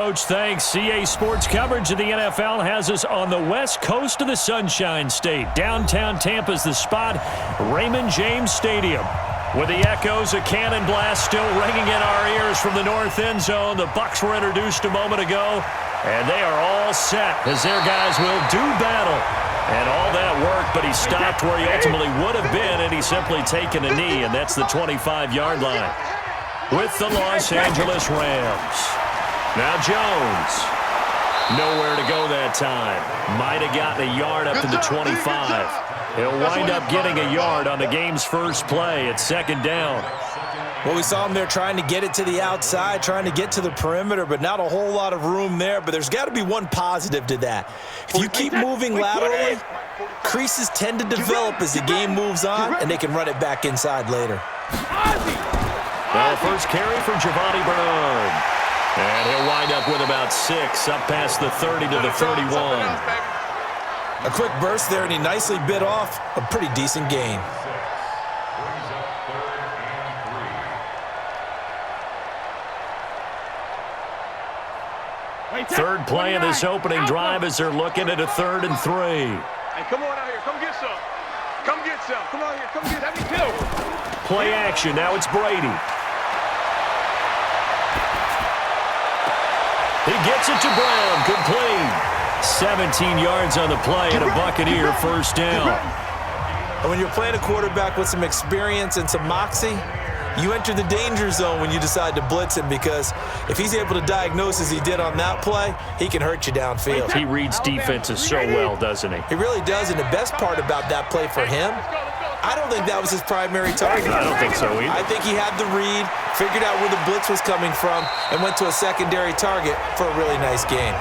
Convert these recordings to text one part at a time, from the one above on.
Coach, thanks. CA Sports coverage of the NFL has us on the west coast of the Sunshine State. Downtown Tampa's the spot, Raymond James Stadium. With the echoes of cannon blast still ringing in our ears from the north end zone, the Bucs were introduced a moment ago, and they are all set as their guys will do battle. And all that work, but he stopped where he ultimately would have been, and he's simply taken a knee, and that's the 25-yard line. With the Los Angeles Rams. Now Jones, nowhere to go that time. Might have gotten a yard up to the 25. He'll wind up getting a yard on the game's first play at second down. Well, we saw him there trying to get it to the outside, trying to get to the perimeter, but not a whole lot of room there. But there's got to be one positive to that. If you keep moving laterally, creases tend to develop as the game moves on, and they can run it back inside later. Now the first carry for Giovanni Bernard. And he'll wind up with about 6, up past the 30 to the 31. A quick burst there, and he nicely bit off a pretty decent gain. Third play of this opening drive as they're looking at a 3rd and 3. Hey, come on out here. Come get some. Come get some. Come on here. Come get that. Too. Play action. Now it's Brady. He gets it to Brown, complete. 17 yards on the play and a Buccaneer first down. And when you're playing a quarterback with some experience and some moxie, you enter the danger zone when you decide to blitz him, because if he's able to diagnose as he did on that play, he can hurt you downfield. He reads defenses so well, doesn't he? He really does, and the best part about that play for him, I don't think that was his primary target. I don't think so either. I think he had the read, figured out where the blitz was coming from, and went to a secondary target for a really nice gain.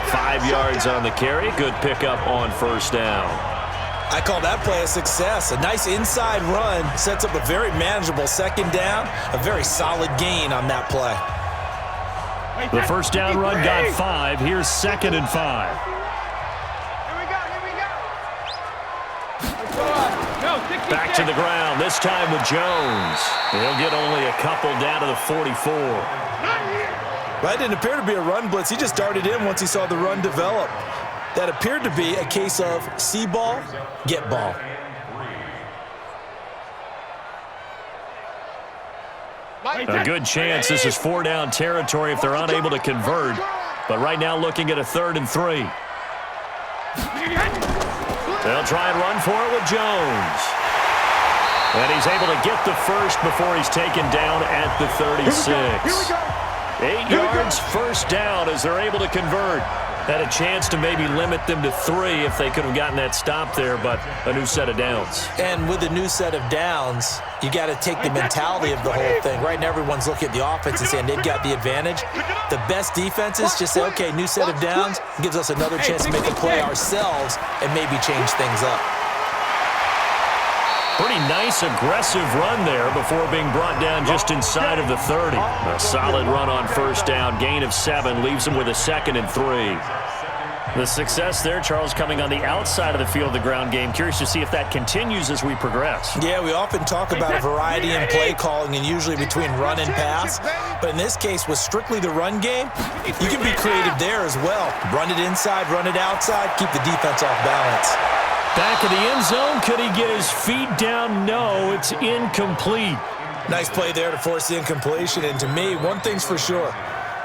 5 yards on the carry. Good pickup on first down. I call that play a success. A nice inside run sets up a very manageable second down, a very solid gain on that play. The first down run got 5. Here's 2nd and 5. Back to the ground, this time with Jones. He'll get only a couple down to the 44. That didn't appear to be a run blitz. He just darted in once he saw the run develop. That appeared to be a case of see ball, get ball. A good chance this is 4-down territory if they're unable to convert. But right now looking at a 3rd and 3. They'll try and run for it with Jones. And he's able to get the first before he's taken down at the 36. 8 yards, first down as they're able to convert. Had a chance to maybe limit them to 3 if they could have gotten that stop there, but a new set of downs. And with a new set of downs, you got to take the mentality of the whole thing. Right now everyone's looking at the offense and saying they've got the advantage. The best defenses just say, okay, new set of downs, gives us another chance to make a play ourselves and maybe change things up. Pretty nice, aggressive run there before being brought down just inside of the 30. A solid run on first down. Gain of 7 leaves him with a 2nd and 3. The success there, Charles, coming on the outside of the field of the ground game. Curious to see if that continues as we progress. Yeah, we often talk about a variety in play calling and usually between run and pass. But in this case, with strictly the run game, you can be creative there as well. Run it inside, run it outside, keep the defense off balance. Back of the end zone, could he get his feet down? No, it's incomplete. Nice play there to force the incompletion. And to me, one thing's for sure.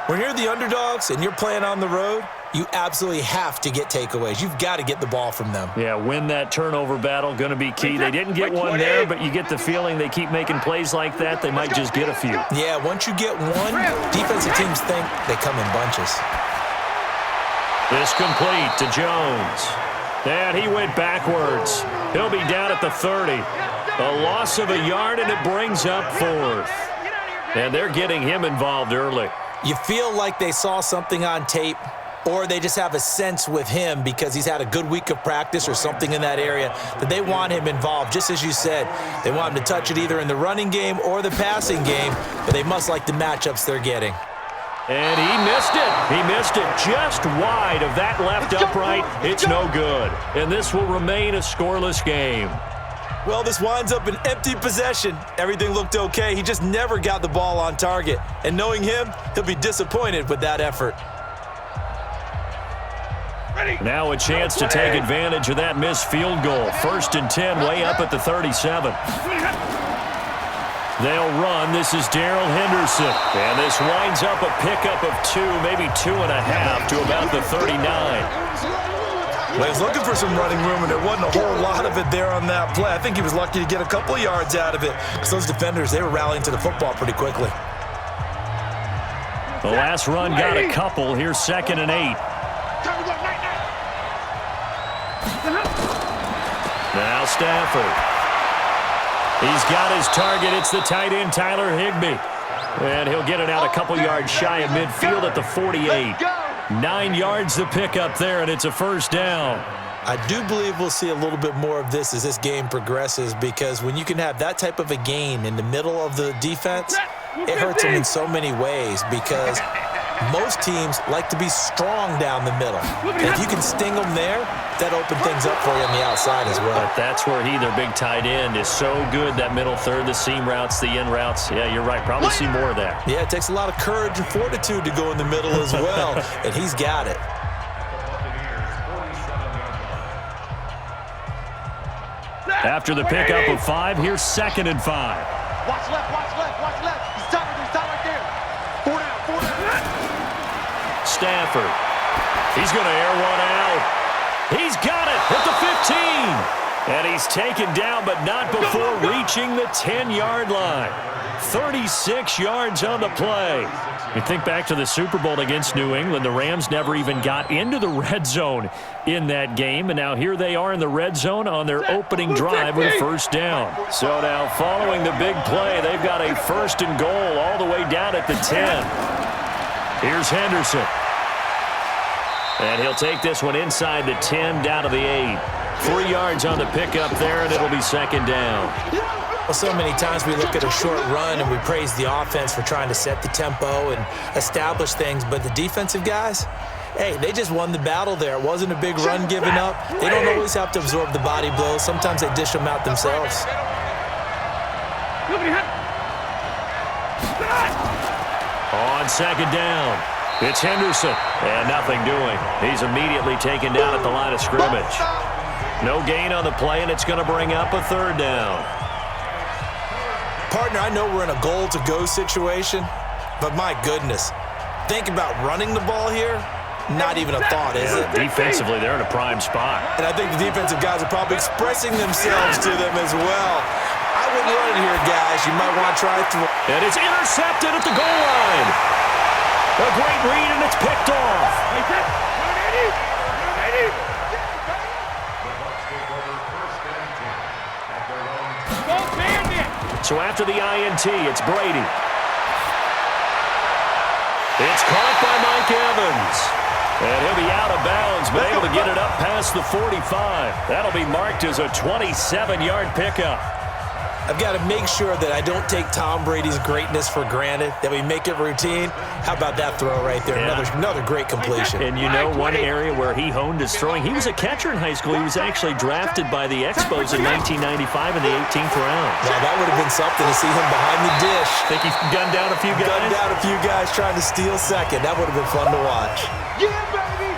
When you're the underdogs and you're playing on the road, you absolutely have to get takeaways. You've got to get the ball from them. Yeah, win that turnover battle, going to be key. They didn't get one there, but you get the feeling they keep making plays like that, they might just get a few. Yeah, once you get one, defensive teams think they come in bunches. This complete to Jones. And he went backwards. He'll be down at the 30. A loss of a yard, and it brings up 4th. And they're getting him involved early. You feel like they saw something on tape, or they just have a sense with him because he's had a good week of practice or something in that area that they want him involved. Just as you said, they want him to touch it either in the running game or the passing game, but they must like the matchups they're getting. And he missed it. He missed it just wide of that left upright. It's no good. And this will remain a scoreless game. Well, this winds up an empty possession. Everything looked okay. He just never got the ball on target. And knowing him, he'll be disappointed with that effort. Now a chance to take advantage of that missed field goal. 1st and 10, way up at the 37. They'll run. This is Darrell Henderson. And this winds up a pickup of 2, maybe 2.5 to about the 39. Well, he was looking for some running room, and there wasn't a whole lot of it there on that play. I think he was lucky to get a couple of yards out of it, because those defenders, they were rallying to the football pretty quickly. The last run got a couple. Here's 2nd and 8. Now Stafford. He's got his target. It's the tight end, Tyler Higbee. And he'll get it out a couple yards shy of midfield at the 48. 9 yards to pick up there, and it's a 1st down. I do believe we'll see a little bit more of this as this game progresses, because when you can have that type of a gain in the middle of the defense, it hurts them in so many ways, because most teams like to be strong down the middle. And if you can sting them there, that opens things up for you on the outside as well. But that's where their big tight end, is so good, that middle third, the seam routes, the in routes. Yeah, you're right. Probably see more of that. Yeah, it takes a lot of courage and fortitude to go in the middle as well, and he's got it. After the pickup of 5, here's 2nd and 5. Watch left, watch left, watch left. He's top right there. 4 down. Stafford. He's going to air one out. He's got it at the 15. And he's taken down, but not before reaching the 10-yard line. 36 yards on the play. You think back to the Super Bowl against New England. The Rams never even got into the red zone in that game. And now here they are in the red zone on their opening drive with a 1st down. So now following the big play, they've got a 1st and goal all the way down at the 10. Here's Henderson. And he'll take this one inside the 10 down to the 8. 3 yards on the pickup there, and it'll be 2nd down. Well, so many times we look at a short run and we praise the offense for trying to set the tempo and establish things, but the defensive guys, hey, they just won the battle there. It wasn't a big run given up. They don't always have to absorb the body blows. Sometimes they dish them out themselves. On 2nd down, it's Henderson, and nothing doing. He's immediately taken down at the line of scrimmage. No gain on the play, and it's going to bring up a 3rd down. Partner, I know we're in a goal-to-go situation, but my goodness, think about running the ball here. Not even a thought, is it? Defensively, they're in a prime spot. And I think the defensive guys are probably expressing themselves to them as well. I wouldn't run it here, guys. You might want to try it through. And it's intercepted at the goal line. A great read, and it's picked off. So after the INT, it's Brady. It's caught by Mike Evans. And he'll be out of bounds, but able to get it up past the 45. That'll be marked as a 27-yard pickup. I've got to make sure that I don't take Tom Brady's greatness for granted, that we make it routine. How about that throw right there? Yeah. Another great completion. And you know one area where he honed his throwing, he was a catcher in high school. He was actually drafted by the Expos in 1995 in the 18th round. Now, that would have been something to see him behind the dish. Think he gunned down a few guys? Gunned down a few guys trying to steal second. That would have been fun to watch.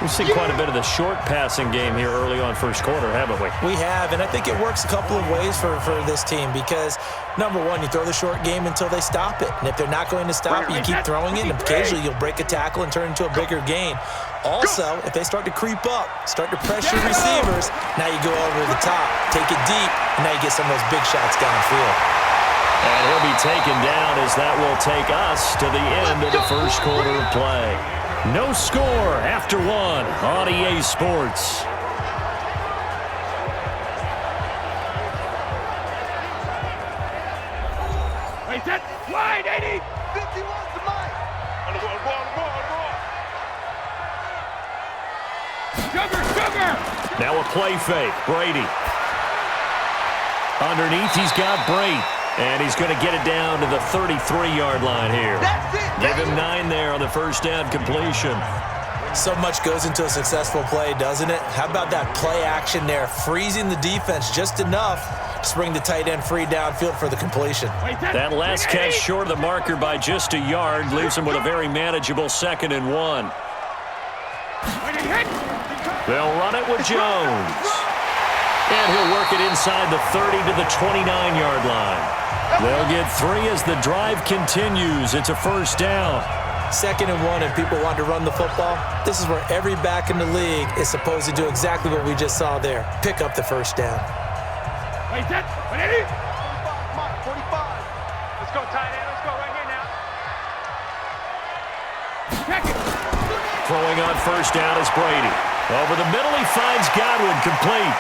We've seen quite a bit of the short passing game here early on first quarter, haven't we? We have, and I think it works a couple of ways for this team because, number one, you throw the short game until they stop it. And if they're not going to stop it, you keep throwing it, and occasionally you'll break a tackle and turn into a bigger gain. Also, if they start to creep up, start to pressure receivers, now you go over the top, take it deep, and now you get some of those big shots downfield. And he'll be taken down as that will take us to the end of the first quarter of play. No score after 1 on EA Sports. Wait, that's wide, 80. 51's the mic. On the ball. Sugar. Now a play fake. Brady. Underneath, he's got Brate. And he's going to get it down to the 33-yard line here. Give him 9 there on the first down completion. So much goes into a successful play, doesn't it? How about that play action there, freezing the defense just enough Just bring the tight end free downfield for the completion. That last catch short of the marker by just a yard leaves him with a very manageable 2nd and 1. They'll run it with Jones. And he'll work it inside the 30 to the 29-yard line. They'll get 3 as the drive continues. It's a 1st down. 2nd and 1 and people want to run the football. This is where every back in the league is supposed to do exactly what we just saw there. Pick up the 1st down. 45. Let's go, tight end. Let's go right here now. Throwing on 1st down is Brady. Over the middle, he finds Godwin complete.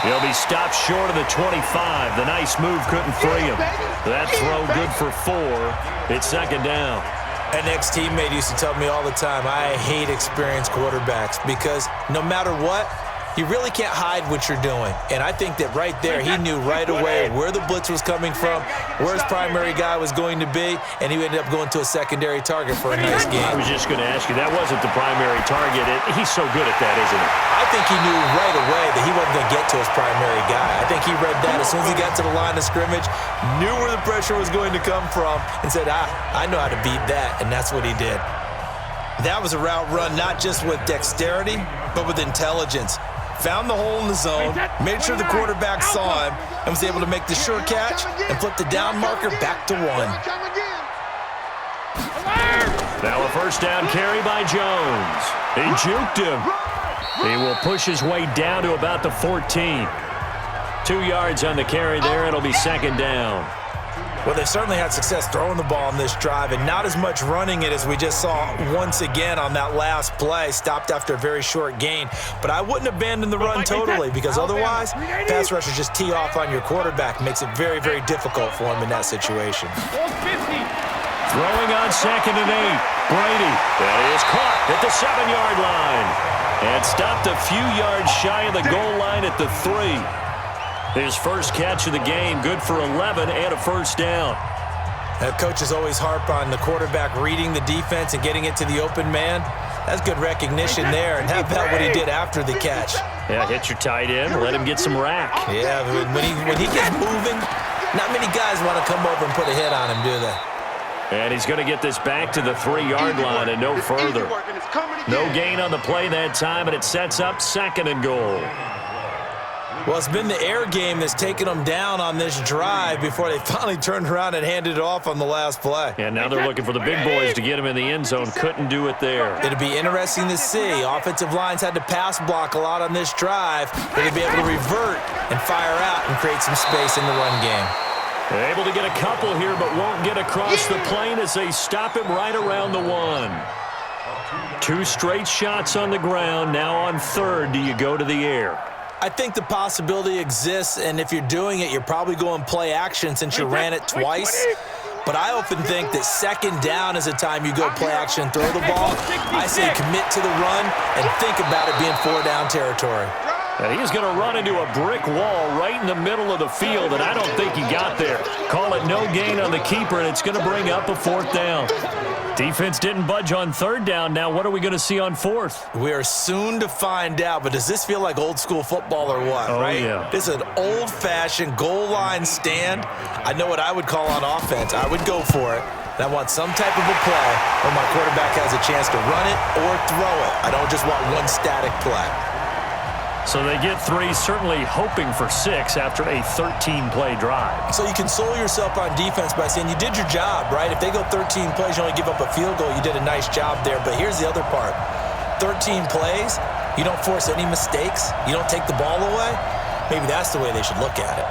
He'll be stopped short of the 25. The nice move couldn't free him. That throw good for 4. It's 2nd down. An ex-teammate used to tell me all the time, I hate experienced quarterbacks because no matter what, you really can't hide what you're doing. And I think that right there, he knew right away where the blitz was coming from, where his primary guy was going to be, and he ended up going to a secondary target for a nice game. I was just going to ask you, that wasn't the primary target. He's so good at that, isn't he? I think he knew right away that he wasn't going to get to his primary guy. I think he read that as soon as he got to the line of scrimmage, knew where the pressure was going to come from, and said, I know how to beat that, and that's what he did. That was a route run not just with dexterity, but with intelligence. Found the hole in the zone, made sure the quarterback saw him, and was able to make the sure catch and flip the down marker back to 1. Now a 1st down carry by Jones. He juked him. He will push his way down to about the 14. 2 yards on the carry there. It'll be 2nd down. Well, they certainly had success throwing the ball in this drive and not as much running it as we just saw once again on that last play. Stopped after a very short gain. But I wouldn't abandon the run totally because otherwise, pass rushers just tee off on your quarterback. Makes it very, very difficult for him in that situation. Throwing on 2nd and 8. Brady. That is caught at the 7-yard line. And stopped a few yards shy of the goal line at the 3. His first catch of the game, good for 11 and a 1st down. Coaches always harp on the quarterback reading the defense and getting it to the open man. That's good recognition there. And how about what he did after the catch? Yeah, hit your tight end, let him get some rack. Yeah, when he gets moving, not many guys want to come over and put a hit on him, do they? And he's going to get this back to the 3-yard line and no further. No gain on the play that time, and it sets up 2nd and goal. Well, it's been the air game that's taken them down on this drive before they finally turned around and handed it off on the last play. And now they're looking for the big boys to get him in the end zone. Couldn't do it there. It'll be interesting to see. Offensive lines had to pass block a lot on this drive. They'll be able to revert and fire out and create some space in the run game. They're able to get a couple here, but won't get across the plane as they stop him right around the 1. 2 straight shots on the ground. Now on 3rd, do you go to the air? I think the possibility exists, and if you're doing it, you're probably going play action since you ran it twice. But I often think that 2nd down is the time you go play action and throw the ball. I say commit to the run and think about it being 4-down territory. And he's going to run into a brick wall right in the middle of the field, and I don't think he got there. Call it no gain on the keeper, and it's going to bring up a 4th down. Defense didn't budge on 3rd down. Now what are we going to see on 4th? We are soon to find out, but does this feel like old school football or what, right? Yeah. This is an old-fashioned goal line stand. I know what I would call on offense. I would go for it. And I want some type of a play where my quarterback has a chance to run it or throw it. I don't just want one static play. So they get 3, certainly hoping for 6 after a 13-play drive. So you console yourself on defense by saying you did your job, right? If they go 13 plays, you only give up a field goal, you did a nice job there. But here's the other part. 13 plays, you don't force any mistakes, you don't take the ball away. Maybe that's the way they should look at it.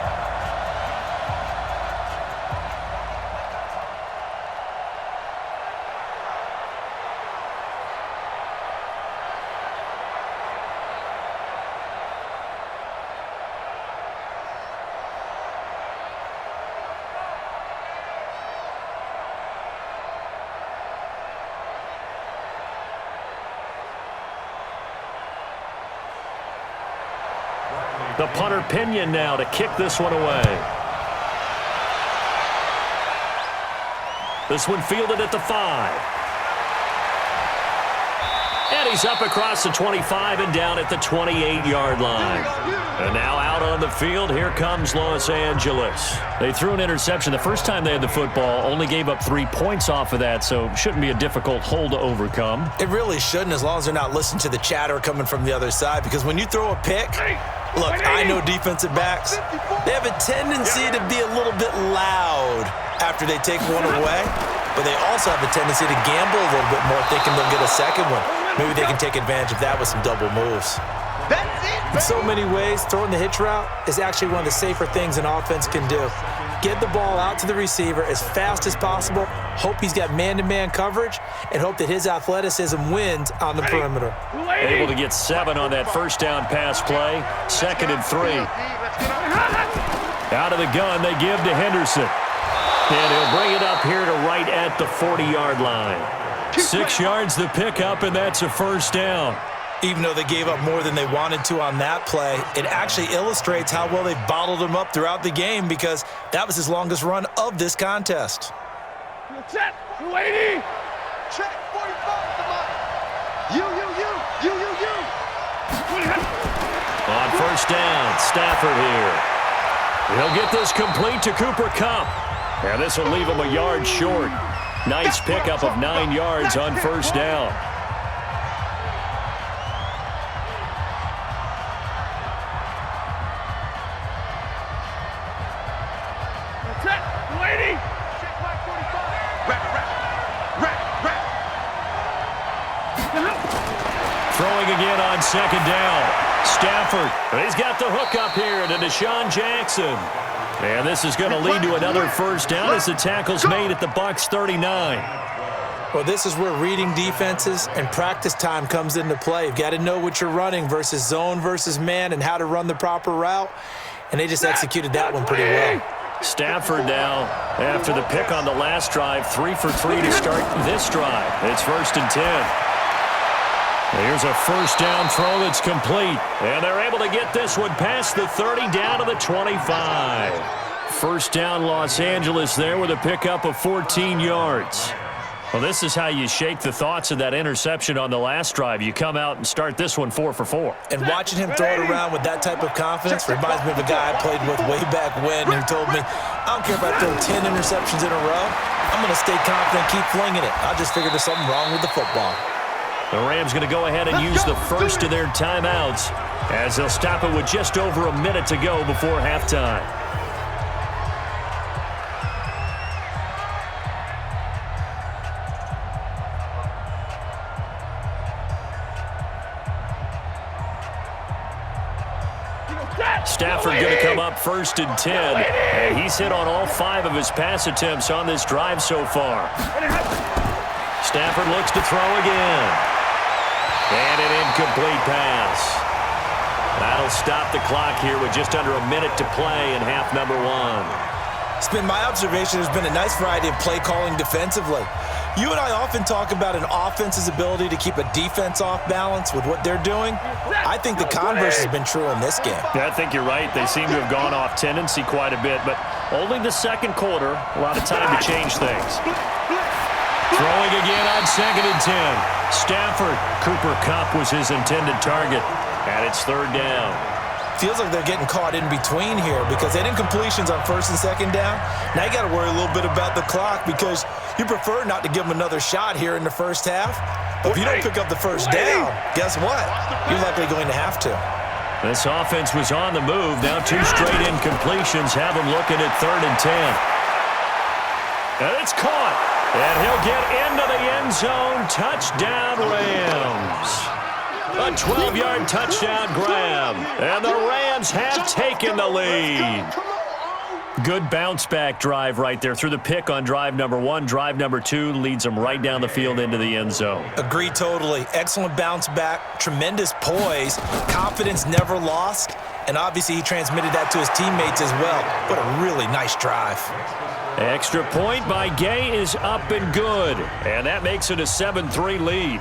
The punter Pinion now to kick this one away. This one fielded at the 5. And he's up across the 25 and down at the 28-yard line. And now out on the field, here comes Los Angeles. They threw an interception the first time they had the football, only gave up 3 points off of that, so shouldn't be a difficult hole to overcome. It really shouldn't, as long as they're not listening to the chatter coming from the other side, because when you throw a pick, look, I know defensive backs, they have a tendency to be a little bit loud after they take one away, but they also have a tendency to gamble a little bit more, thinking they'll get a second one. Maybe they can take advantage of that with some double moves. In so many ways, throwing the hitch route is actually one of the safer things an offense can do. Get the ball out to the receiver as fast as possible, hope he's got man-to-man coverage, and hope that his athleticism wins on the perimeter. Able to get 7 on that first down pass play. 2nd and 3. Out of the gun, they give to Henderson. And he'll bring it up here to right at the 40-yard line. 6 yards the pickup, and that's a first down. Even though they gave up more than they wanted to on that play, it actually illustrates how well they bottled him up throughout the game, because that was his longest run of this contest. Set, 280. Check, 45, come on. You. On first down, Stafford here. He'll get this complete to Cooper Kupp. And this will leave him a yard short. Nice pickup of 9 yards on first down. Throwing again on second down. Stafford, he's got the hook up here to Deshaun Jackson. And this is going to lead to another first down as the tackle's made at the Bucs 39. Well, this is where reading defenses and practice time comes into play. You've got to know what you're running versus zone versus man and how to run the proper route. And they just executed that one pretty well. Stafford now, after the pick on the last drive, 3 for 3 to start this drive. It's 1st and 10. Here's a first down throw that's complete. And they're able to get this one past the 30 down to the 25. First down Los Angeles there with a pickup of 14 yards. Well, this is how you shake the thoughts of that interception on the last drive. You come out and start this one 4 for 4. And watching him throw it around with that type of confidence reminds me of a guy I played with way back when who told me, I don't care if I throw 10 interceptions in a row. I'm going to stay confident, keep flinging it. I just figured there's something wrong with the football. The Rams going to go ahead and use the first of their timeouts as they'll stop it with just over a minute to go before halftime. Stafford going to come up 1st and 10. And he's hit on all 5 of his pass attempts on this drive so far. Stafford looks to throw again. And an incomplete pass. That'll stop the clock here with just under a minute to play in half number 1. It's been my observation there's been a nice variety of play calling defensively. You and I often talk about an offense's ability to keep a defense off balance with what they're doing. I think the converse has been true in this game. Yeah, I think you're right. They seem to have gone off tendency quite a bit, but only the second quarter, a lot of time to change things. Throwing again on 2nd and 10. Stafford, Cooper Kupp was his intended target, and it's 3rd down. Feels like they're getting caught in between here because they had incompletions on 1st and 2nd down. Now you got to worry a little bit about the clock because you prefer not to give them another shot here in the first half. But if you don't pick up the first down, guess what? You're likely going to have to. This offense was on the move. Now 2 straight incompletions have them looking at 3rd and 10. And it's caught. And he'll get into the end zone. Touchdown, Rams. A 12-yard touchdown grab. And the Rams have taken the lead. Good bounce-back drive right there. Through the pick on drive number 1. Drive number 2 leads them right down the field into the end zone. Agree totally. Excellent bounce back. Tremendous poise. Confidence never lost. And obviously he transmitted that to his teammates as well. What a really nice drive. Extra point by Gay is up and good. And that makes it a 7-3 lead.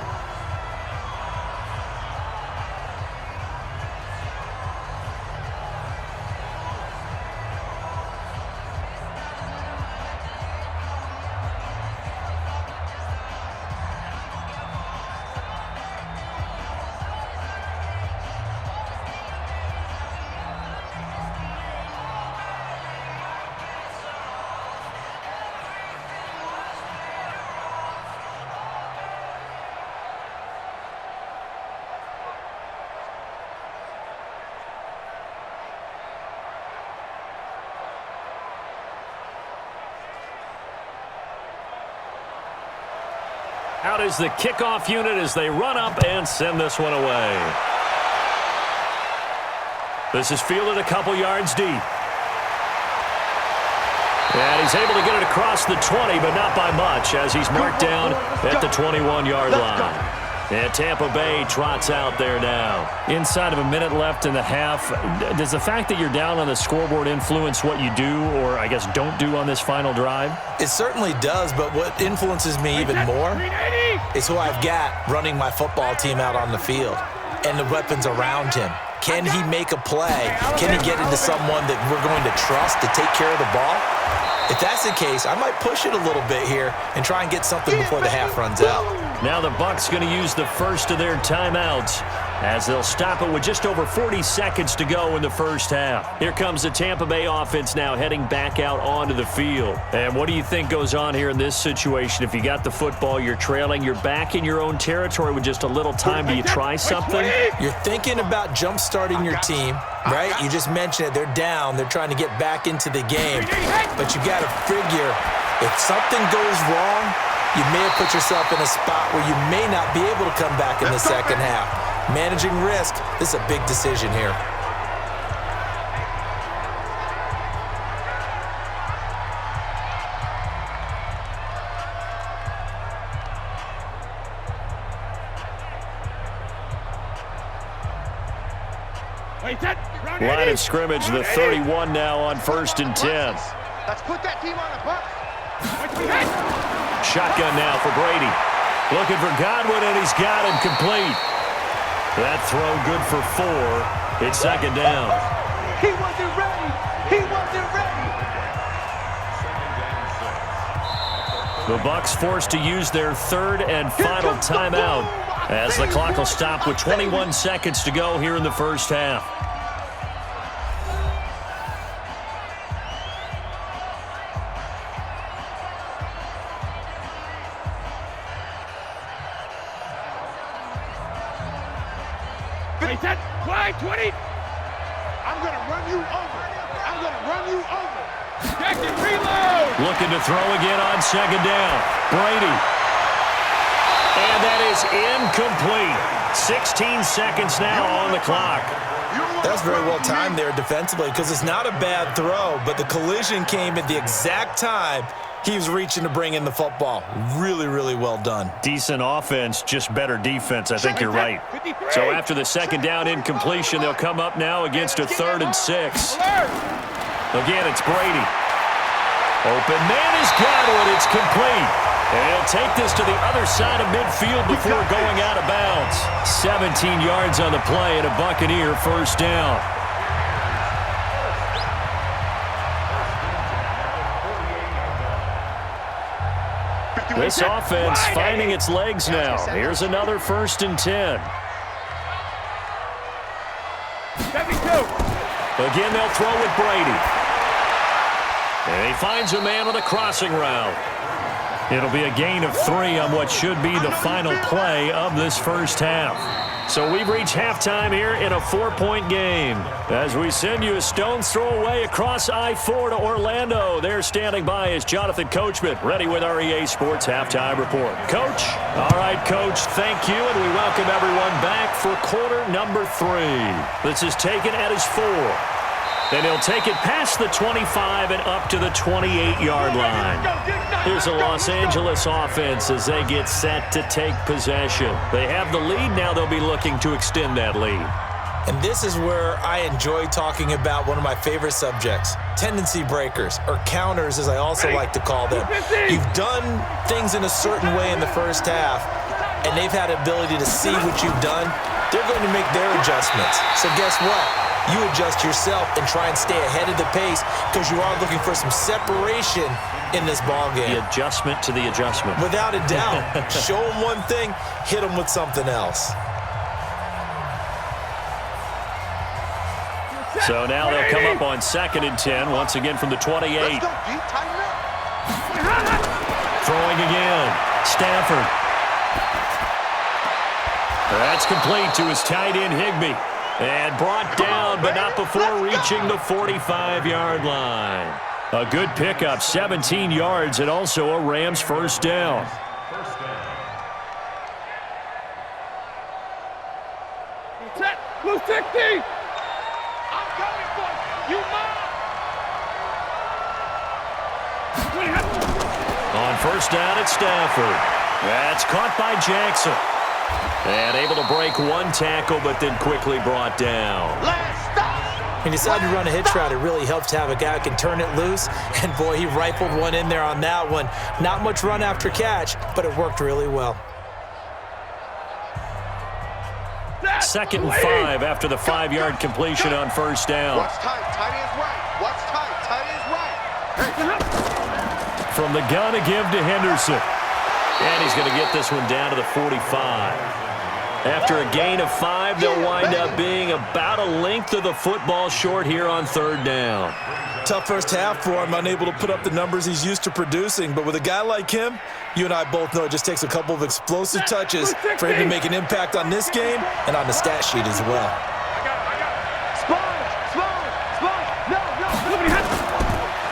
Out is the kickoff unit as they run up and send this one away. This is fielded a couple yards deep. And he's able to get it across the 20, but not by much, as he's marked down at the 21-yard line. And Tampa Bay trots out there now. Inside of a minute left in the half, does the fact that you're down on the scoreboard influence what you do, or I guess don't do on this final drive? It certainly does, but what influences me even more is who I've got running my football team out on the field and the weapons around him. Can he make a play? Can he get into someone that we're going to trust to take care of the ball? If that's the case, I might push it a little bit here and try and get something before the half runs out. Now the Bucs going to use the first of their timeouts as they'll stop it with just over 40 seconds to go in the first half. Here comes the Tampa Bay offense now heading back out onto the field. And what do you think goes on here in this situation? If you got the football, you're trailing, you're back in your own territory with just a little time. Do you try something? You're thinking about jump-starting your team, right? You just mentioned it. They're down. They're trying to get back into the game. But you got to figure if something goes wrong, you may have put yourself in a spot where you may not be able to come back in the second half. Managing risk, this is a big decision here. Line of scrimmage, the 31 now on 1st and 10. Let's put that team on the bus. Shotgun now for Brady. Looking for Godwin, and he's got him complete. That throw good for 4. It's second down. He wasn't ready. He wasn't ready. The Bucs forced to use their third and final timeout as the clock will stop with 21 seconds to go here in the first half. Wide 20. I'm going to run you over. I'm going to run you over. Jackson, reload. Looking to throw again on second down. Brady. And that is incomplete. 16 seconds now on the clock. That's very well timed there defensively because it's not a bad throw, but the collision came at the exact time he was reaching to bring in the football. Really, really well done. Decent offense, just better defense. I think you're right. So after the second down incompletion, they'll come up now against a 3rd and 6. Again, it's Brady. Open man is Godwin. It's complete. And he'll take this to the other side of midfield before going out of bounds. 17 yards on the play and a Buccaneer first down. This offense finding its legs now. Here's another 1st and 10. 72. Again, they'll throw with Brady. And he finds a man with a crossing route. It'll be a gain of 3 on what should be the final play of this first half. So we've reached halftime here in a 4-point game. As we send you a stone's throw away across I-4 to Orlando. There standing by is Jonathan Coachman, ready with our EA Sports Halftime Report. Coach? All right, Coach, thank you, and we welcome everyone back for quarter number 3. This is taken at his 4. Then he'll take it past the 25 and up to the 28-yard line. Here's the Los Angeles offense as they get set to take possession. They have the lead. Now they'll be looking to extend that lead. And this is where I enjoy talking about one of my favorite subjects, tendency breakers, or counters as I also like to call them. You've done things in a certain way in the first half, and they've had the ability to see what you've done. They're going to make their adjustments. So guess what? You adjust yourself and try and stay ahead of the pace because you are looking for some separation in this ballgame. The adjustment to the adjustment. Without a doubt. Show them one thing, hit them with something else. So now they'll come up on 2nd and 10, once again from the 28. Throwing again. Stafford. That's complete to his tight end, Higbee. And brought down, but not before reaching the 45-yard line. A good pickup, 17 yards, and also a Rams first down. Set. Blue 60. I'm coming for you. You mine. On first down, it's Stafford. That's caught by Jackson. And able to break one tackle, but then quickly brought down. Last stop. He decided to run a hitch route. It really helps to have a guy who can turn it loose. And, boy, he rifled one in there on that one. Not much run after catch, but it worked really well. 2nd and 5 after the 5-yard completion on first down. What's tight? Tight is right. What's tight? Tight is right. From the gun to give to Henderson. And he's going to get this one down to the 45. After a gain of 5, they'll wind up being about a length of the football short here on 3rd down. Tough first half for him, unable to put up the numbers he's used to producing. But with a guy like him, you and I both know it just takes a couple of explosive touches for him to make an impact on this game and on the stat sheet as well.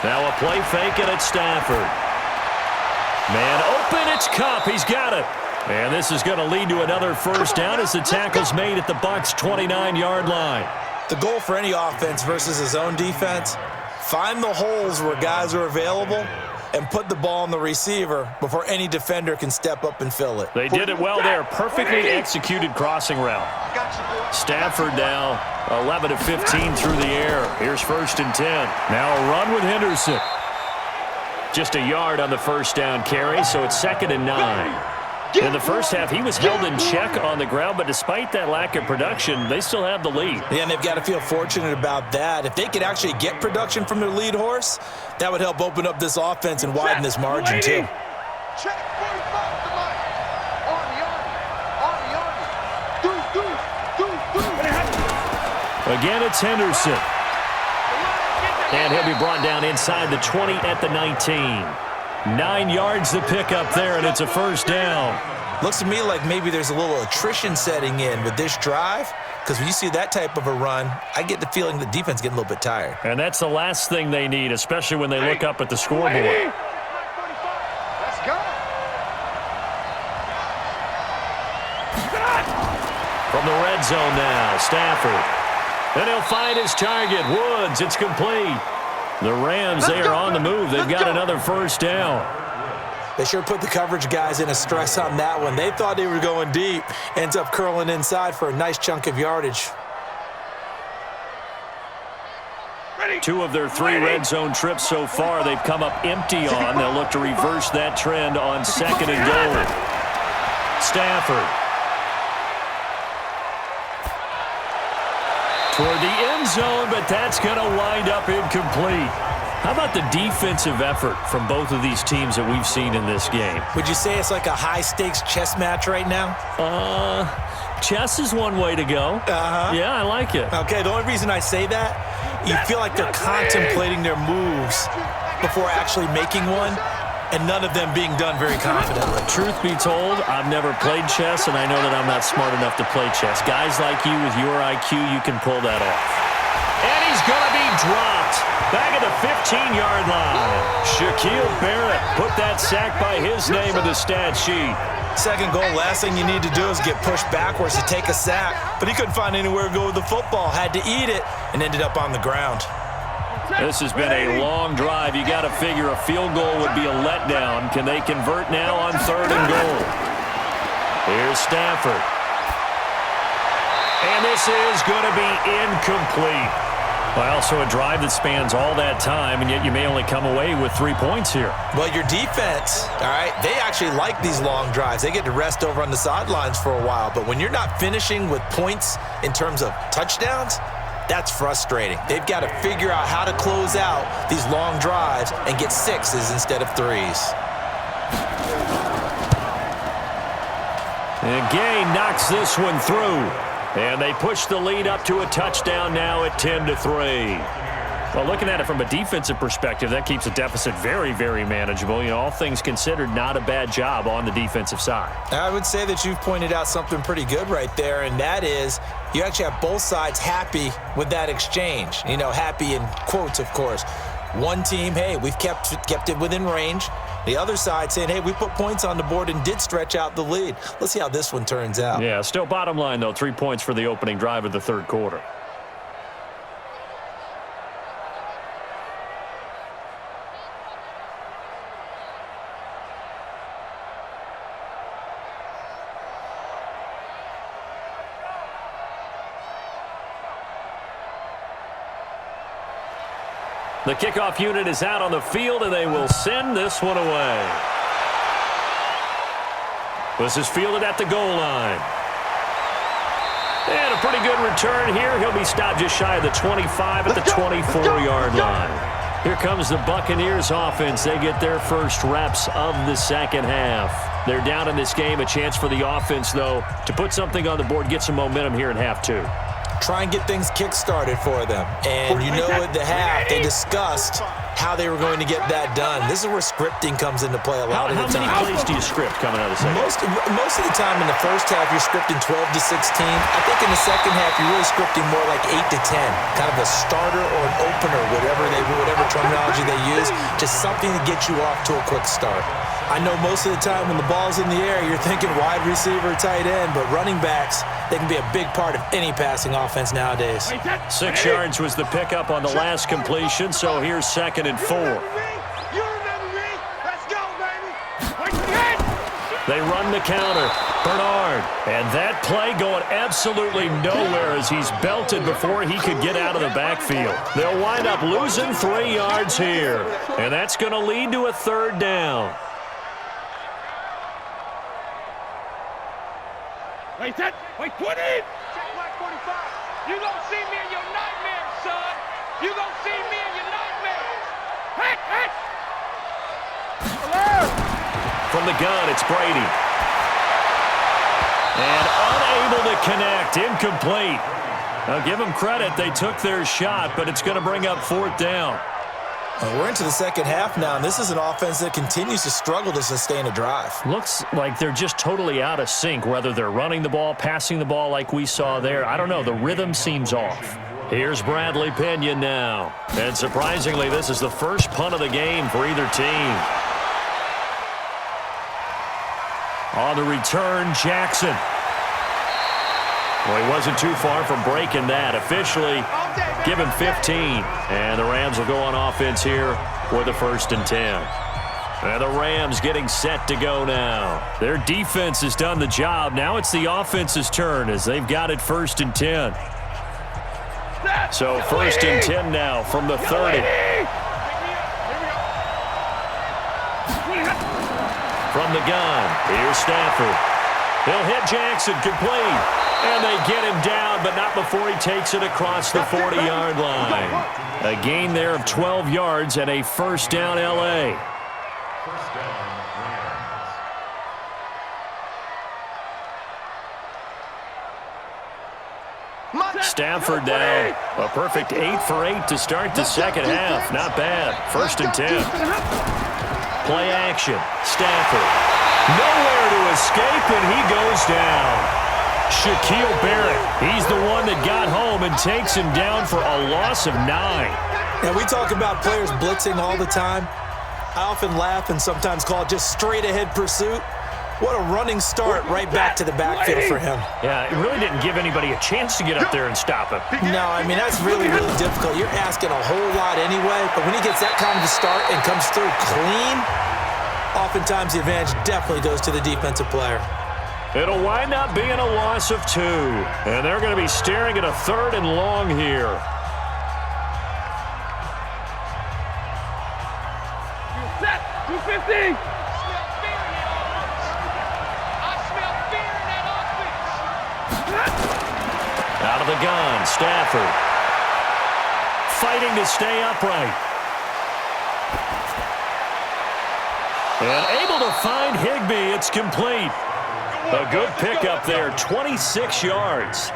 Now a play fake, and it's Stafford. Man open, it's Kupp. He's got it. And this is going to lead to another first down as the tackle's made at the Bucs' 29-yard line. The goal for any offense versus his own defense, find the holes where guys are available and put the ball on the receiver before any defender can step up and fill it. They did it well there. Perfectly executed crossing route. Stafford now 11 of 15 through the air. Here's 1st and 10. Now a run with Henderson. Just a yard on the first down carry, so it's 2nd and 9. In the first half, he was held in check on the ground, but despite that lack of production, they still have the lead. Yeah, and they've got to feel fortunate about that. If they could actually get production from their lead horse, that would help open up this offense and widen this margin, too. Check 45 to Mike. Again, it's Henderson. And he'll be brought down inside the 20 at the 19. 9 yards to pick up there, and it's a first down. Looks to me like maybe there's a little attrition setting in with this drive, because when you see that type of a run, I get the feeling the defense getting a little bit tired. And that's the last thing they need, especially when they look up at the scoreboard. Let's go. From the red zone now, Stafford. Then he'll find his target, Woods. It's complete. The Rams, they are on the move. They've got another first down. They sure put the coverage guys in a stress on that one. They thought they were going deep. Ends up curling inside for a nice chunk of yardage. 2 of their 3 red zone trips so far, they've come up empty on. They'll look to reverse that trend on 2nd and goal. Stafford. Toward the end zone, but that's going to wind up incomplete. How about the defensive effort from both of these teams that we've seen in this game? Would you say it's like a high-stakes chess match right now? Chess is one way to go. Yeah, I like it. Okay, the only reason I say that, you feel like they're contemplating their moves before actually making one, and none of them being done very confidently. Truth be told, I've never played chess, and I know that I'm not smart enough to play chess. Guys like you with your IQ, you can pull that off. And he's going to be dropped back at the 15-yard line. Shaquille Barrett put that sack by his name in the stat sheet. Second goal, last thing you need to do is get pushed backwards to take a sack, but he couldn't find anywhere to go with the football, had to eat it, and ended up on the ground. This has been a long drive. You got to figure a field goal would be a letdown. Can they convert now on 3rd and goal? Here's Stafford. And this is going to be incomplete. Well, so a drive that spans all that time, and yet you may only come away with 3 points here. Well, your defense, all right, they actually like these long drives. They get to rest over on the sidelines for a while. But when you're not finishing with points in terms of touchdowns, that's frustrating. They've got to figure out how to close out these long drives and get 6s instead of 3s. And Gay knocks this one through. And they push the lead up to a touchdown now at 10-3. Well, looking at it from a defensive perspective, that keeps the deficit very, very manageable. You know, all things considered, not a bad job on the defensive side. I would say that you've pointed out something pretty good right there, and that is you actually have both sides happy with that exchange. You know, happy in quotes, of course. One team, hey, we've kept it within range. The other side saying, hey, we put points on the board and did stretch out the lead. Let's see how this one turns out. Yeah, still bottom line, though, 3 points for the opening drive of the third quarter. The kickoff unit is out on the field, and they will send this one away. This is fielded at the goal line. And a pretty good return here. He'll be stopped just shy of the 25 at the 24-yard line. Here comes the Buccaneers offense. They get their first reps of the second half. They're down in this game. A chance for the offense, though, to put something on the board, get some momentum here in half two. Try and get things kick-started for them. And you know at the half, they discussed how they were going to get that done. This is where scripting comes into play a lot of the time. How many plays do you script coming out of the second? Most of the time in the first half, you're scripting 12 to 16. I think in the second half, you're really scripting more like 8 to 10. Kind of a starter or an opener, whatever terminology they use. Just something to get you off to a quick start. I know most of the time when the ball's in the air, you're thinking wide receiver, tight end, but running backs, they can be a big part of any passing offense nowadays. 6 yards was the pickup on the last completion, so here's 2nd and 4. They run the counter. Bernard. And that play going absolutely nowhere as he's belted before he could get out of the backfield. They'll wind up losing 3 yards here. And that's going to lead to a third down. Wait, put it! Check black 45. You gonna see me in your nightmares, son. You gonna see me in your nightmares. Hey! From the gun, it's Brady. And unable to connect, incomplete. Now give them credit, they took their shot, but it's going to bring up 4th down. We're into the second half now, and this is an offense that continues to struggle to sustain a drive. Looks like they're just totally out of sync, whether they're running the ball, passing the ball like we saw there. I don't know, the rhythm seems off. Here's Bradley Pinion now. And surprisingly, this is the first punt of the game for either team. On the return, Jackson. Well, he wasn't too far from breaking that. Officially, give him 15. And the Rams will go on offense here for the 1st and 10. And the Rams getting set to go now. Their defense has done the job. Now it's the offense's turn as they've got it 1st and 10. So 1st and 10 now from the 30. From the gun, here's Stafford. He'll hit Jackson, complete. And they get him down, but not before he takes it across the 40-yard line. A gain there of 12 yards and a 1st down L.A. Stafford now. A perfect 8 for 8 to start the second half. Not bad. 1st and 10. Play action. Stafford. Nowhere to escape, and he goes down. Shaquille Barrett, he's the one that got home and takes him down for a loss of 9. Now, we talk about players blitzing all the time. I often laugh and sometimes call it just straight-ahead pursuit. What a running start right back to the backfield for him. Yeah, it really didn't give anybody a chance to get up there and stop him. No, I mean, that's really, really difficult. You're asking a whole lot anyway, but when he gets that kind of a start and comes through clean, oftentimes the advantage definitely goes to the defensive player. It'll wind up being a loss of 2. And they're going to be staring at a 3rd and long here. You're set. 250. Out of the gun, Stafford. Fighting to stay upright. And able to find Higbee. It's complete. A good pickup there, 26 yards.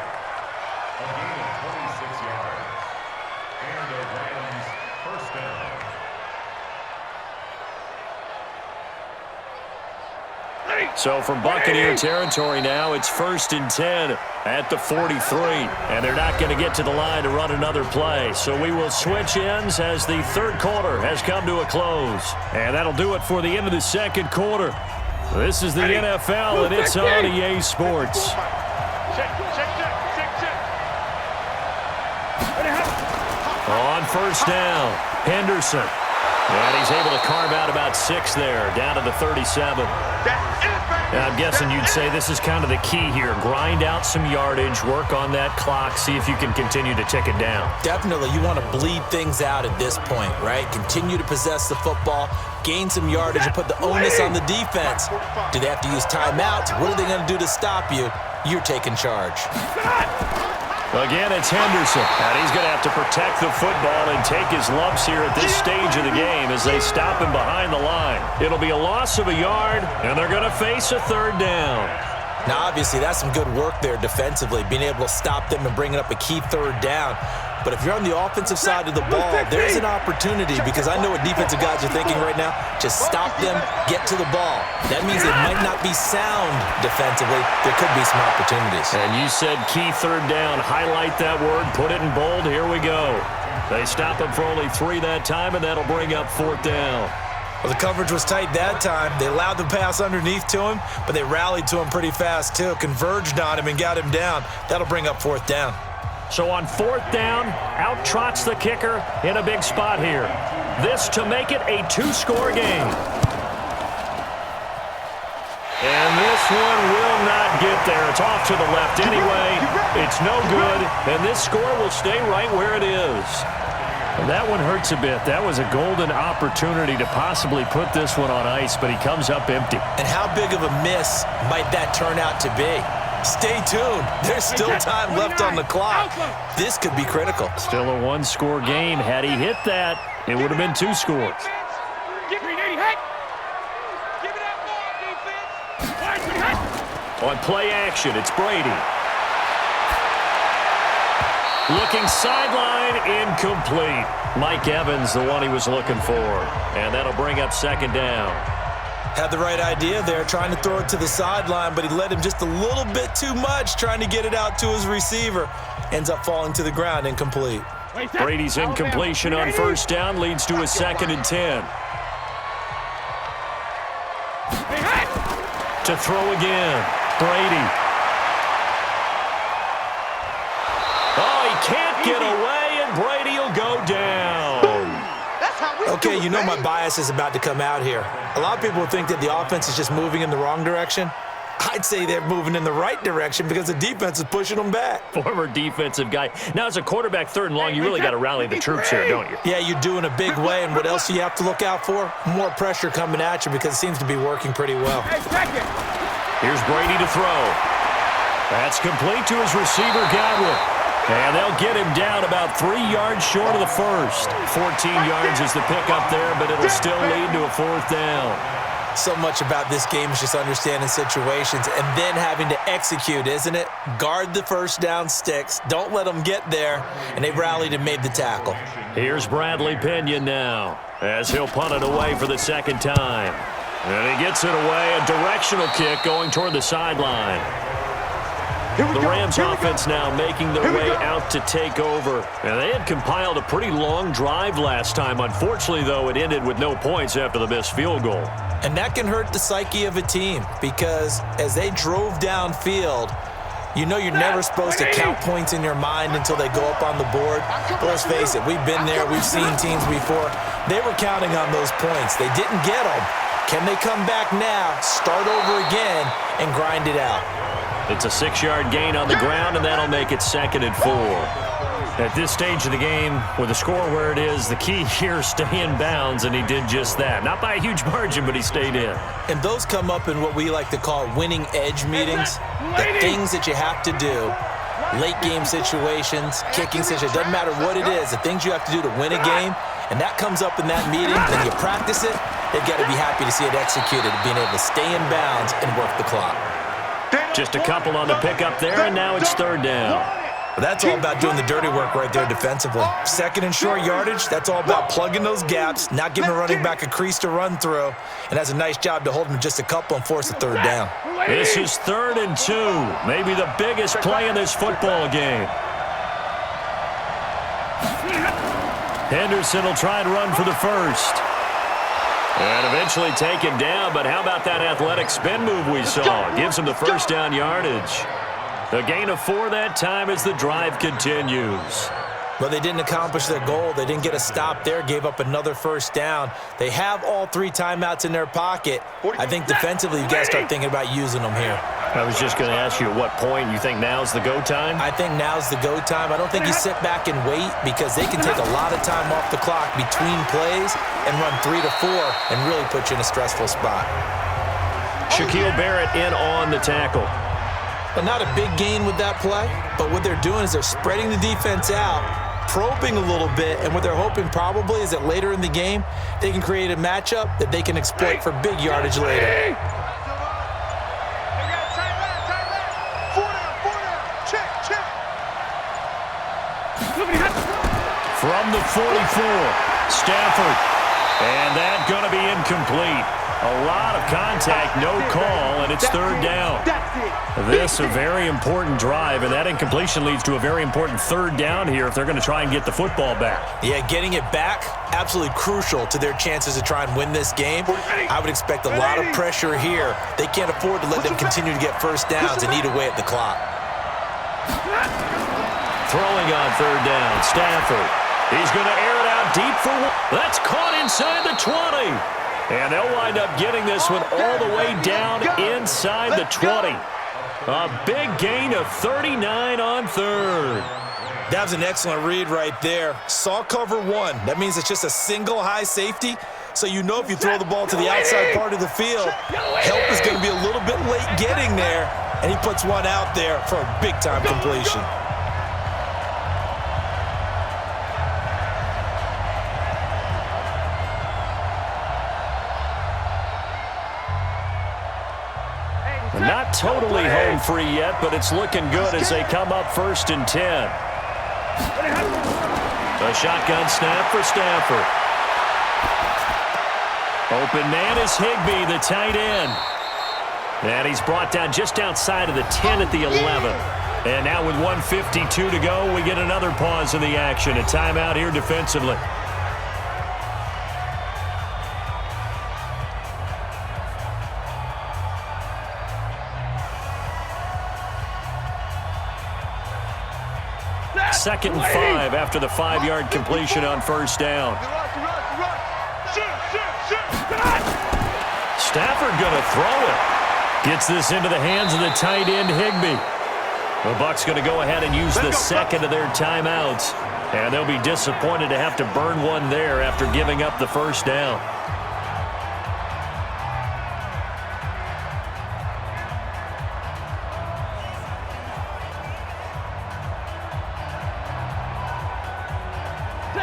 So from Buccaneer territory now, it's 1st and 10 at the 43. And they're not going to get to the line to run another play. So we will switch ends as the third quarter has come to a close. And that'll do it for the end of the second quarter. This is the NFL, and it's on EA Sports. On first down, Henderson. And he's able to carve out about 6 there, down to the 37. I'm guessing you'd say this is kind of the key here. Grind out some yardage, work on that clock, see if you can continue to tick it down. Definitely, you want to bleed things out at this point, right? Continue to possess the football, gain some yardage, and put the onus on the defense. Do they have to use timeouts? What are they going to do to stop you? You're taking charge. Again, it's Henderson, and he's going to have to protect the football and take his lumps here at this stage of the game as they stop him behind the line. It'll be a loss of a yard, and they're going to face a third down. Now, obviously, that's some good work there defensively, being able to stop them and bringing up a key third down. But if you're on the offensive side of the ball, there's an opportunity, because I know what defensive guys are thinking right now. Just stop them, get to the ball. That means they might not be sound defensively. There could be some opportunities. And you said key third down. Highlight that word. Put it in bold. Here we go. They stop him for only 3 that time, and that'll bring up 4th down. Well, the coverage was tight that time. They allowed the pass underneath to him, but they rallied to him pretty fast, too. Converged on him and got him down. That'll bring up 4th down. So on 4th down, out trots the kicker in a big spot here. This to make it a 2-score game. And this one will not get there. It's off to the left anyway. It's no good, and this score will stay right where it is. And that one hurts a bit. That was a golden opportunity to possibly put this one on ice, but he comes up empty. And how big of a miss might that turn out to be? Stay tuned. There's still time left on the clock. This could be critical. Still a 1-score game. Had he hit that, it would have been 2 scores. On play action, it's Brady. Looking sideline, incomplete. Mike Evans, the one he was looking for. And that'll bring up 2nd down. Had the right idea there, trying to throw it to the sideline, but he led him just a little bit too much, trying to get it out to his receiver. Ends up falling to the ground, incomplete. Brady's incompletion on 1st down leads to a 2nd and 10. To throw again, Brady. Oh, he can't get away, and Brady will go down. Okay, you know my bias is about to come out here. A lot of people think that the offense is just moving in the wrong direction. I'd say they're moving in the right direction because the defense is pushing them back. Former defensive guy. Now, as a quarterback 3rd and long, you really got to rally the troops here, don't you? Yeah, you do in a big way, and what else do you have to look out for? More pressure coming at you because it seems to be working pretty well. Here's Brady to throw. That's complete to his receiver, Godwin. And they'll get him down about 3 yards short of the first. 14 yards is the pickup there, but it'll still lead to a 4th down. So much about this game is just understanding situations and then having to execute, isn't it? Guard the 1st down sticks. Don't let them get there. And they rallied and made the tackle. Here's Bradley Pinion now as he'll punt it away for the 2nd time. And he gets it away, a directional kick going toward the sideline. The Rams offense now making their way out to take over. And they had compiled a pretty long drive last time. Unfortunately, though, it ended with no points after the missed field goal. And that can hurt the psyche of a team because as they drove downfield, you know you're never supposed to count points in your mind until they go up on the board. But let's face it, we've been there. We've seen teams before. They were counting on those points. They didn't get them. Can they come back now, start over again, and grind it out? It's a 6-yard gain on the ground, and that'll make it 2nd and 4. At this stage of the game, with the score where it is, the key here is stay in bounds, and he did just that. Not by a huge margin, but he stayed in. And those come up in what we like to call winning edge meetings. The things that you have to do, late game situations, kicking situations, doesn't matter what it is, the things you have to do to win a game, and that comes up in that meeting, then you practice it, they've got to be happy to see it executed, being able to stay in bounds and work the clock. Just a couple on the pickup there, and now it's 3rd down. But that's all about doing the dirty work right there defensively. Second and short yardage, that's all about plugging those gaps, not giving a running back a crease to run through, and has a nice job to hold him to just a couple and force a third down. This is 3rd and 2, maybe the biggest play in this football game. Henderson will try and run for the first. And eventually taken down, but how about that athletic spin move we saw? Gives him the first down yardage. A gain of 4 that time as the drive continues. But they didn't accomplish their goal. They didn't get a stop there, gave up another first down. They have all 3 timeouts in their pocket. I think defensively you got to start thinking about using them here. I was just going to ask you at what point you think now's the go time? I think now's the go time. I don't think you sit back and wait because they can take a lot of time off the clock between plays and run 3 to 4 and really put you in a stressful spot. Shaquille Barrett in on the tackle. But not a big gain with that play, but what they're doing is they're spreading the defense out, probing a little bit, and what they're hoping probably is that later in the game, they can create a matchup that they can exploit for big yardage later. From the 44, Stafford, and that's going to be incomplete. A lot of contact, no call, and it's 3rd down. This a very important drive, and that incompletion leads to a very important 3rd down here if they're going to try and get the football back. Yeah, getting it back, absolutely crucial to their chances to try and win this game. I would expect a lot of pressure here. They can't afford to let them continue to get first downs and eat away at the clock. Throwing on 3rd down, Stafford. He's going to air it out deep for one. That's caught inside the 20. And they'll wind up getting this one all the way down inside the 20. A big gain of 39 on 3rd. That was an excellent read right there. Saw cover 1. That means it's just a single high safety. So you know if you throw the ball to the outside part of the field, help is going to be a little bit late getting there. And he puts one out there for a big-time completion. Not totally home free yet, but it's looking good as they come up 1st and 10. A shotgun snap for Stafford. Open man is Higbee, the tight end. And he's brought down just outside of the 10 at the 11. And now with 1:52 to go, we get another pause in the action. A timeout here defensively. Second and 5 after the 5-yard completion on 1st down. Stafford going to throw it. Gets this into the hands of the tight end, Higbee. The Bucs going to go ahead and use the second of their timeouts. And they'll be disappointed to have to burn one there after giving up the first down.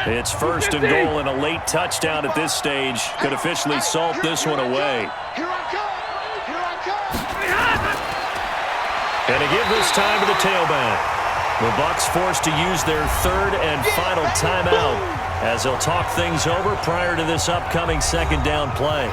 It's 1st and goal, and a late touchdown at this stage could officially salt this one away. And to give this time to the tailback. The Bucs forced to use their 3rd and final timeout as they'll talk things over prior to this upcoming 2nd down play.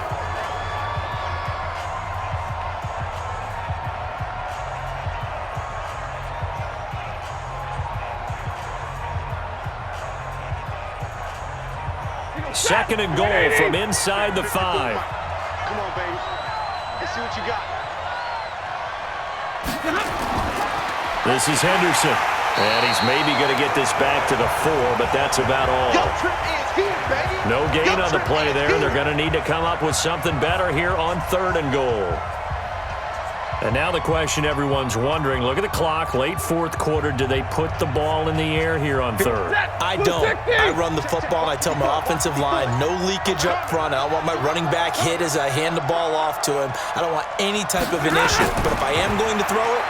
Second and goal from inside the 5. Come on, baby. Let's see what you got. This is Henderson. And he's maybe going to get this back to the 4, but that's about all. No gain on the play there. They're going to need to come up with something better here on 3rd and goal. And now the question everyone's wondering, look at the clock, late 4th quarter. Do they put the ball in the air here on 3rd? I don't. I run the football. I tell my offensive line, no leakage up front. I don't want my running back hit as I hand the ball off to him. I don't want any type of an issue. But if I am going to throw it,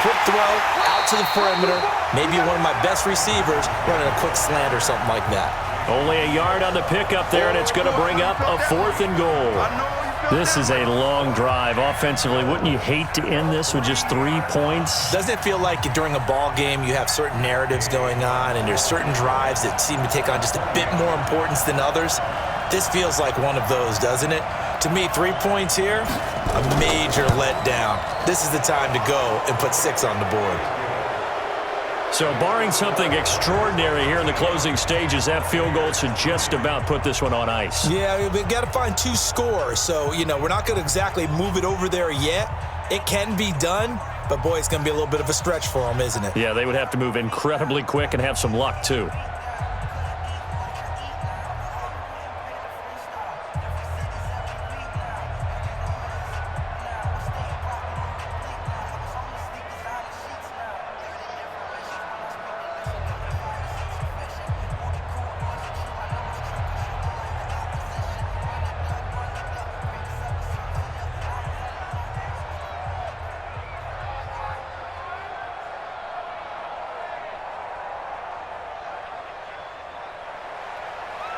quick throw, out to the perimeter, maybe one of my best receivers running a quick slant or something like that. Only a yard on the pickup there, and it's going to bring up a 4th and goal. This is a long drive offensively. Wouldn't you hate to end this with just 3 points? Doesn't it feel like during a ball game you have certain narratives going on and there's certain drives that seem to take on just a bit more importance than others? This feels like one of those, doesn't it? To me, 3 points here, a major letdown. This is the time to go and put 6 on the board. So barring something extraordinary here in the closing stages, that field goal should just about put this one on ice. Yeah, we've got to find 2 scores. So, we're not going to exactly move it over there yet. It can be done, but, boy, it's going to be a little bit of a stretch for them, isn't it? Yeah, they would have to move incredibly quick and have some luck, too.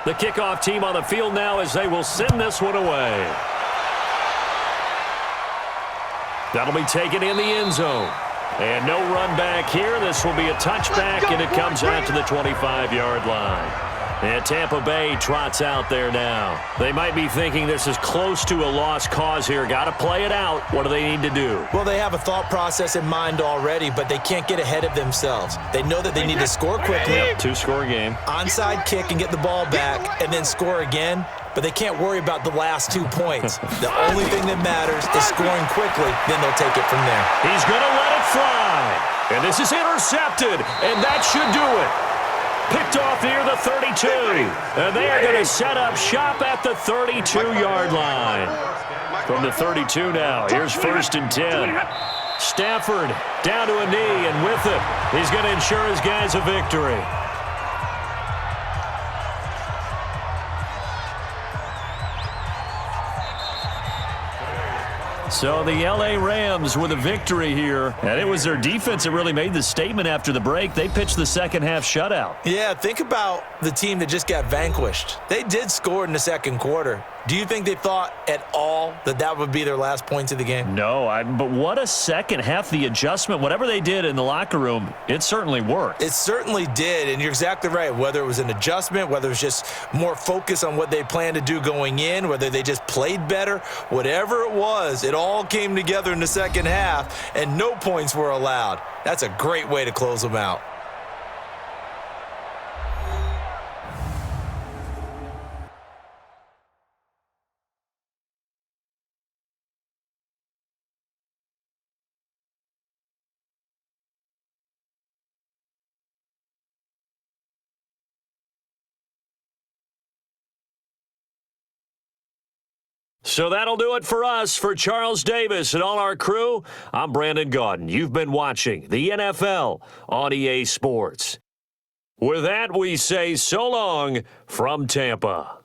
The kickoff team on the field now as they will send this one away. That'll be taken in the end zone. And no run back here. This will be a touchback, and it comes out to the 25-yard line. And Tampa Bay trots out there now. They might be thinking this is close to a lost cause here. Got to play it out. What do they need to do? Well, they have a thought process in mind already, but they can't get ahead of themselves. They know that they need to score quickly. Yep, 2-score game. Onside kick and get the ball back and then score again, but they can't worry about the last 2 points. The only thing that matters is scoring quickly, then they'll take it from there. He's going to let it fly. And this is intercepted, and that should do it. Picked off near the 32. And they are going to set up shop at the 32-yard line. From the 32 now, here's 1st and 10. Stafford down to a knee, and with it, he's going to ensure his guys a victory. So the L.A. Rams with a victory here. And it was their defense that really made the statement after the break. They pitched the second-half shutout. Yeah, think about the team that just got vanquished. They did score in the second quarter. Do you think they thought at all that that would be their last points of the game? No, but what a second half. The adjustment, whatever they did in the locker room, it certainly worked. It certainly did, and you're exactly right. Whether it was an adjustment, whether it was just more focus on what they planned to do going in, whether they just played better, whatever it was, it all came together in the second half, and no points were allowed. That's a great way to close them out. So that'll do it for us. For Charles Davis and all our crew, I'm Brandon Gaudin. You've been watching the NFL on EA Sports. With that, we say so long from Tampa.